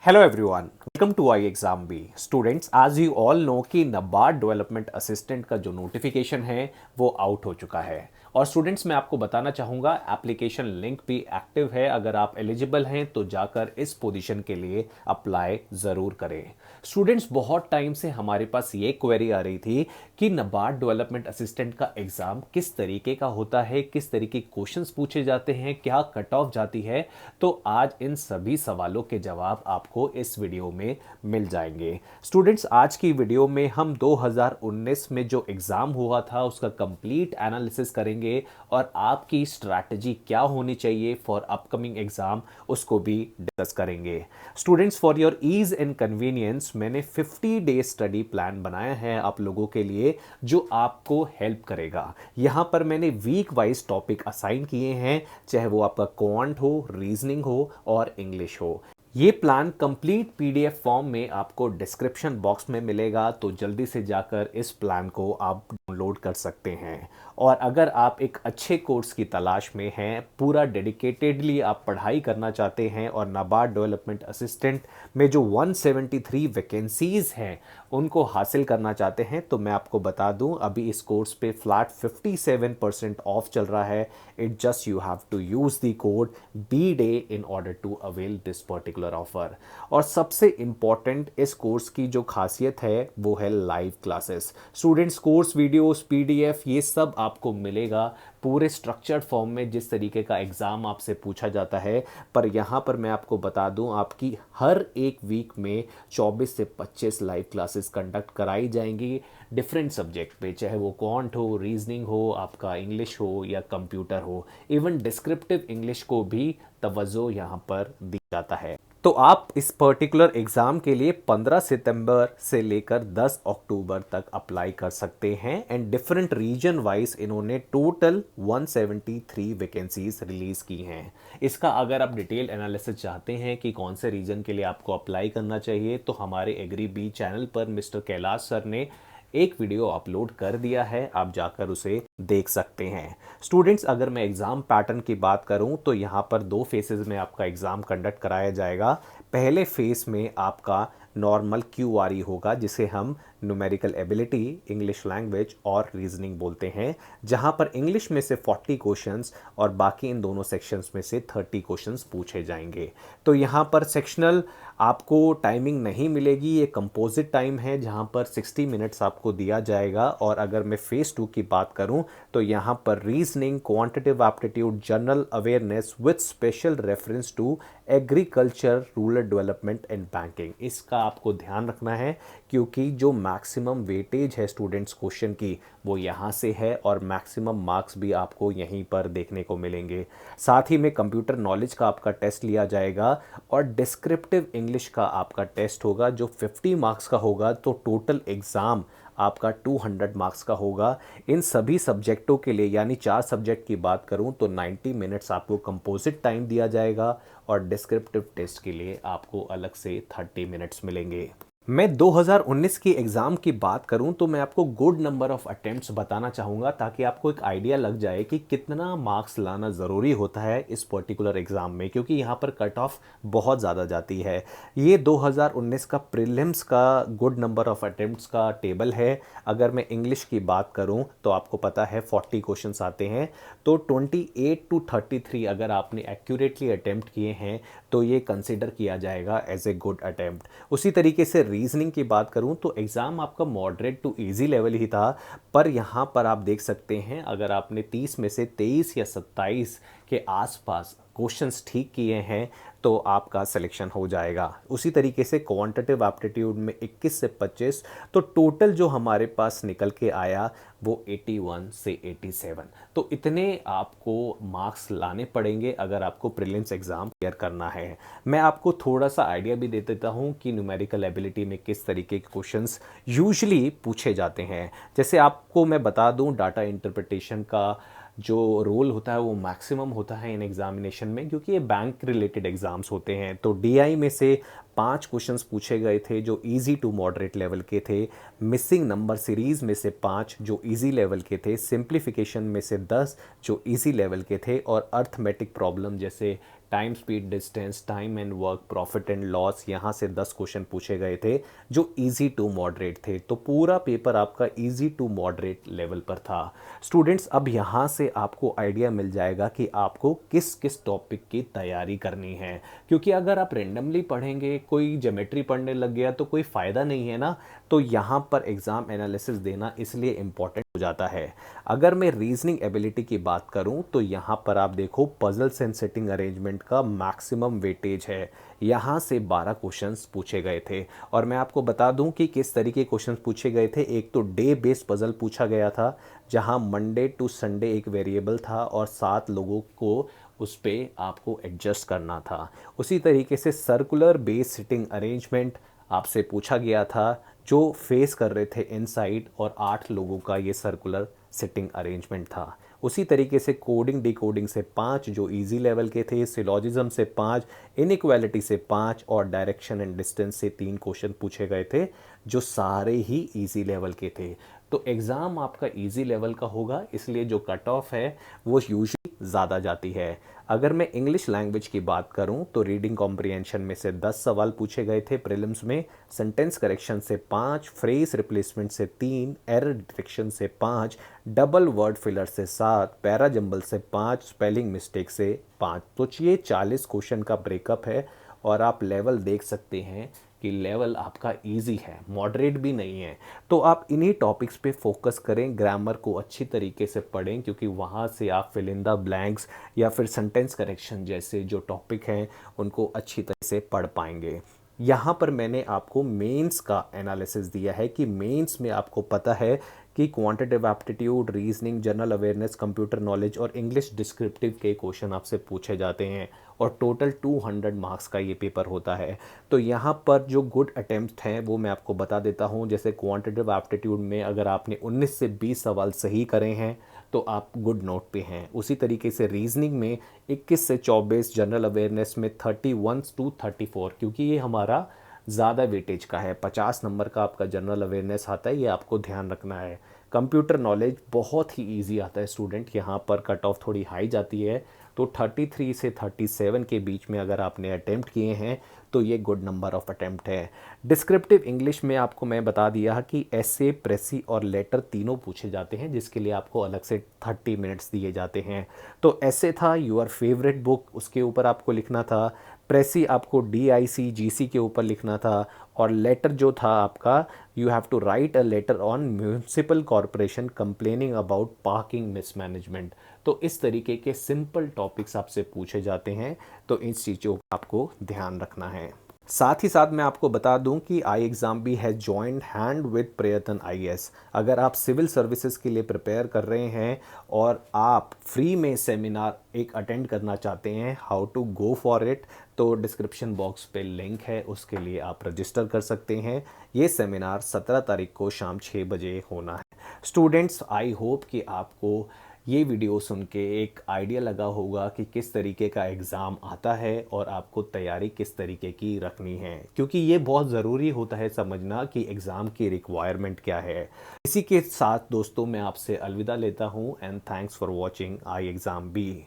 Hello everyone, welcome to iExamB. Students, आज you all know कि NABARD development assistant का जो नोटिफिकेशन है वो आउट हो चुका है। और स्टूडेंट्स, मैं आपको बताना चाहूँगा एप्लीकेशन लिंक भी एक्टिव है। अगर आप एलिजिबल हैं तो जाकर इस पोजीशन के लिए अप्लाई ज़रूर करें। स्टूडेंट्स, बहुत टाइम से हमारे पास ये क्वेरी आ रही थी कि नबार्ड डेवलपमेंट असिस्टेंट का एग्ज़ाम किस तरीके का होता है, किस तरीके के क्वेश्चंस पूछे जाते हैं, क्या कट ऑफ जाती है। तो आज इन सभी सवालों के जवाब आपको इस वीडियो में मिल जाएंगे। स्टूडेंट्स, आज की वीडियो में हम 2019 में जो एग्ज़ाम हुआ था उसका कंप्लीट एनालिसिस करेंगे और आपकी स्ट्रैटेजी क्या होनी चाहिए फॉर अपकमिंग एग्ज़ाम उसको भी डिस्कस करेंगे। Students, for your ease and convenience मैंने 50 डे स्टडी प्लान बनाया है आप लोगों के लिए जो आपको हेल्प करेगा। यहाँ पर मैंने वीक वाइज टॉपिक असाइन किए हैं, चाहे वो आपका क्वांट हो, रीजनिंग हो और इंग्लिश हो। ये प्लान कंप्लीट पीडीएफ फॉर्म में आपको डिस्क्रिप्शन बॉक्स में मिलेगा, तो जल्दी से जाकर इस प्लान को आप डाउनलोड कर सकते हैं। और अगर आप एक अच्छे कोर्स की तलाश में हैं, पूरा डेडिकेटेडली आप पढ़ाई करना चाहते हैं और नाबार्ड डेवलपमेंट असिस्टेंट में जो 173 वैकेंसीज हैं उनको हासिल करना चाहते हैं, तो मैं आपको बता दूं अभी इस कोर्स पे फ्लैट 57% ऑफ चल रहा है। It just you have to use the code BDAY in order to avail this particular offer. और सबसे इंपॉर्टेंट इस कोर्स की जो खासियत है वो है live classes. Students, course videos, PDF ये सब आपको मिलेगा पूरे स्ट्रक्चर्ड फॉर्म में, जिस तरीके का एग्ज़ाम आपसे पूछा जाता है। पर यहाँ पर मैं आपको बता दूँ आपकी हर एक वीक में 24 से 25 लाइव क्लासेस कंडक्ट कराई जाएंगी डिफरेंट सब्जेक्ट पे, चाहे वो क्वांट हो, रीजनिंग हो, आपका इंग्लिश हो या कंप्यूटर हो। इवन डिस्क्रिप्टिव इंग्लिश को भी तवज्जो यहाँ पर दी जाता है। तो आप इस पर्टिकुलर एग्ज़ाम के लिए 15 सितंबर से लेकर 10 अक्टूबर तक अप्लाई कर सकते हैं। एंड डिफरेंट रीजन वाइज इन्होंने टोटल 173 वैकेंसीज रिलीज़ की हैं। इसका अगर आप डिटेल एनालिसिस चाहते हैं कि कौन से रीजन के लिए आपको अप्लाई करना चाहिए, तो हमारे एग्री बी चैनल पर मिस्टर कैलाश सर ने एक वीडियो अपलोड कर दिया है, आप जाकर उसे देख सकते हैं। स्टूडेंट्स, अगर मैं एग्ज़ाम पैटर्न की बात करूं तो यहाँ पर 2 फेसेस में आपका एग्ज़ाम कंडक्ट कराया जाएगा। पहले फेस में आपका नॉर्मल QRE होगा, जिसे हम न्यूमेरिकल एबिलिटी, इंग्लिश लैंग्वेज और रीजनिंग बोलते हैं, जहां पर इंग्लिश में से 40 क्वेश्चंस और बाकी इन दोनों सेक्शंस में से 30 क्वेश्चंस पूछे जाएंगे। तो यहां पर सेक्शनल आपको टाइमिंग नहीं मिलेगी, ये कंपोजिट टाइम है जहां पर 60 मिनट्स आपको दिया जाएगा। और अगर मैं फेज़ 2 की बात करूं तो यहां पर reasoning, quantitative aptitude, general awareness with special reference to agriculture, rural development and banking, इसका आपको ध्यान रखना है क्योंकि जो मैक्सिमम वेटेज है स्टूडेंट्स क्वेश्चन की वो यहाँ से है और मैक्सिमम मार्क्स भी आपको यहीं पर देखने को मिलेंगे। साथ ही में कंप्यूटर नॉलेज का आपका टेस्ट लिया जाएगा और डिस्क्रिप्टिव इंग्लिश का आपका टेस्ट होगा जो 50 मार्क्स का होगा। तो टोटल एग्ज़ाम आपका 200 मार्क्स का होगा। इन सभी सब्जेक्टों के लिए, यानी 4 सब्जेक्ट की बात करूं तो 90 मिनट्स आपको कंपोजिट टाइम दिया जाएगा और डिस्क्रिप्टिव टेस्ट के लिए आपको अलग से 30 मिनट्स मिलेंगे। मैं 2019 की एग्ज़ाम की बात करूं तो मैं आपको गुड नंबर ऑफ़ अटेम्प्ट्स बताना चाहूँगा ताकि आपको एक आइडिया लग जाए कि कितना मार्क्स लाना ज़रूरी होता है इस पर्टिकुलर एग्ज़ाम में, क्योंकि यहाँ पर कट ऑफ बहुत ज़्यादा जाती है। ये 2019 का प्रीलिम्स का गुड नंबर ऑफ़ अटेम्प्ट्स का टेबल है। अगर मैं इंग्लिश की बात करूँ तो आपको पता है 40 क्वेश्चंस आते हैं, तो 28 to 33 अगर आपने एक्यूरेटली अटेम्प्ट किए हैं तो ये कंसिडर किया जाएगा एज ए गुड अटेम्प्ट। उसी तरीके से रीजनिंग की बात करूं तो एग्ज़ाम आपका मॉडरेट टू इजी लेवल ही था, पर यहां पर आप देख सकते हैं अगर आपने 30 में से 23 या 27 के आसपास क्वेश्चंस ठीक किए हैं तो आपका सिलेक्शन हो जाएगा। उसी तरीके से क्वांटिटेटिव एप्टीट्यूड में 21 से 25, तो टोटल जो हमारे पास निकल के आया वो 81 से 87। तो इतने आपको मार्क्स लाने पड़ेंगे अगर आपको प्रीलिम्स एग्ज़ाम क्लियर करना है। मैं आपको थोड़ा सा आइडिया भी दे देता हूँ कि न्यूमेरिकल एबिलिटी में किस तरीके के क्वेश्चंस यूजुअली पूछे जाते हैं। जैसे आपको मैं बता दूँ, डाटा इंटरप्रिटेशन का जो रोल होता है वो मैक्सिमम होता है इन एग्जामिनेशन में, क्योंकि ये बैंक रिलेटेड एग्ज़ाम्स होते हैं। तो DI में से 5 क्वेश्चंस पूछे गए थे जो इजी टू मॉडरेट लेवल के थे, मिसिंग नंबर सीरीज़ में से 5 जो इजी लेवल के थे, सिंप्लीफिकेशन में से 10 जो इजी लेवल के थे, और अर्थमेटिक प्रॉब्लम जैसे time, speed, distance, time and work, profit and loss, यहाँ से 10 क्वेश्चन पूछे गए थे जो इजी टू मॉडरेट थे। तो पूरा पेपर आपका इजी टू मॉडरेट लेवल पर था। स्टूडेंट्स, अब यहाँ से आपको आइडिया मिल जाएगा कि आपको किस किस टॉपिक की तैयारी करनी है, क्योंकि अगर आप रेंडमली पढ़ेंगे, कोई ज्योमेट्री पढ़ने लग गया तो कोई फ़ायदा नहीं है ना। तो यहाँ पर एग्ज़ाम एनालिसिस देना इसलिए इम्पॉर्टेंट हो जाता है। अगर मैं रीजनिंग एबिलिटी की बात करूं तो यहाँ पर आप देखो पजल्स एंड सेटिंग अरेंजमेंट का मैक्सिमम वेटेज है। यहाँ से 12 क्वेश्चंस पूछे गए थे और मैं आपको बता दूं कि किस तरीके क्वेश्चंस पूछे गए थे। एक तो डे बेस्ड पजल पूछा गया था, जहाँ मंडे टू संडे एक वेरिएबल था और 7 लोगों को उस पर आपको एडजस्ट करना था। उसी तरीके से सर्कुलर बेस सिटिंग अरेंजमेंट आपसे पूछा गया था, जो फेस कर रहे थे इनसाइड, और 8 लोगों का ये सर्कुलर सिटिंग अरेंजमेंट था। उसी तरीके से कोडिंग डिकोडिंग से 5 जो इजी लेवल के थे, सिलॉजिज्म से 5, इनइक्वालिटी से 5 और डायरेक्शन एंड डिस्टेंस से 3 क्वेश्चन पूछे गए थे जो सारे ही इजी लेवल के थे। तो एग्ज़ाम आपका इजी लेवल का होगा, इसलिए जो कट ऑफ है वो यूजुअली ज़्यादा जाती है। अगर मैं इंग्लिश लैंग्वेज की बात करूं तो रीडिंग कॉम्प्रिहेंशन में से 10 सवाल पूछे गए थे प्रीलिम्स में, सेंटेंस करेक्शन से 5, फ्रेज रिप्लेसमेंट से 3, एरर डिटेक्शन से 5, डबल वर्ड फिलर से 7, पैरा जंबल से 5, स्पेलिंग मिस्टेक से 5। तो ये 40 क्वेश्चन का ब्रेकअप है और आप लेवल देख सकते हैं कि लेवल आपका इजी है, मॉडरेट भी नहीं है। तो आप इन्हीं टॉपिक्स पे फोकस करें, ग्रामर को अच्छी तरीके से पढ़ें, क्योंकि वहाँ से आप फिल इन द ब्लैंक्स या फिर सेंटेंस करेक्शन जैसे जो टॉपिक हैं उनको अच्छी तरह से पढ़ पाएंगे। यहाँ पर मैंने आपको मेंस का एनालिसिस दिया है कि मेंस में आपको पता है कि quantitative aptitude, reasoning, general awareness, computer knowledge और इंग्लिश डिस्क्रिप्टिव के क्वेश्चन आपसे पूछे जाते हैं और टोटल 200 मार्क्स का ये पेपर होता है। तो यहाँ पर जो गुड अटेम्प्ट हैं वो मैं आपको बता देता हूँ। जैसे क्वांटिटेटिव एप्टीट्यूड में अगर आपने 19 से 20 सवाल सही करे हैं तो आप गुड नोट पे हैं। उसी तरीके से रीजनिंग में 21 से 24, जनरल अवेयरनेस में 31 टू 34, क्योंकि ये हमारा ज़्यादा वेटेज का है। 50 नंबर का आपका जनरल अवेयरनेस आता है, ये आपको ध्यान रखना है। कंप्यूटर नॉलेज बहुत ही इजी आता है स्टूडेंट, यहाँ पर कट ऑफ थोड़ी हाई जाती है। तो 33 से 37 के बीच में अगर आपने अटैम्प्ट किए हैं तो ये गुड नंबर ऑफ अटैम्प्ट है। डिस्क्रिप्टिव इंग्लिश में आपको मैं बता दिया कि ऐसे, प्रेसी और लेटर तीनों पूछे जाते हैं, जिसके लिए आपको अलग से 30 मिनट्स दिए जाते हैं। तो ऐसे था योर फेवरेट बुक, उसके ऊपर आपको लिखना था। प्रेसी आपको DIC GC के ऊपर लिखना था और लेटर जो था आपका, you have to write a letter on municipal corporation complaining about parking mismanagement. तो इस तरीके के सिंपल टॉपिक्स आपसे पूछे जाते हैं, तो इन चीज़ों का आपको ध्यान रखना है। साथ ही साथ मैं आपको बता दूं कि आई एग्ज़ाम भी है जॉइंट हैंड विद प्रयत्न IAS। अगर आप सिविल सर्विसेज के लिए प्रिपेयर कर रहे हैं और आप फ्री में सेमिनार एक अटेंड करना चाहते हैं, how to go for it, तो डिस्क्रिप्शन बॉक्स पे लिंक है, उसके लिए आप रजिस्टर कर सकते हैं। ये सेमिनार 17 तारीख को शाम 6 बजे होना है। स्टूडेंट्स, आई होप कि आपको ये वीडियो सुन के एक आइडिया लगा होगा कि किस तरीके का एग्ज़ाम आता है और आपको तैयारी किस तरीके की रखनी है, क्योंकि ये बहुत ज़रूरी होता है समझना कि एग्ज़ाम की रिक्वायरमेंट क्या है। इसी के साथ दोस्तों मैं आपसे अलविदा लेता हूँ and thanks for watching I exam B.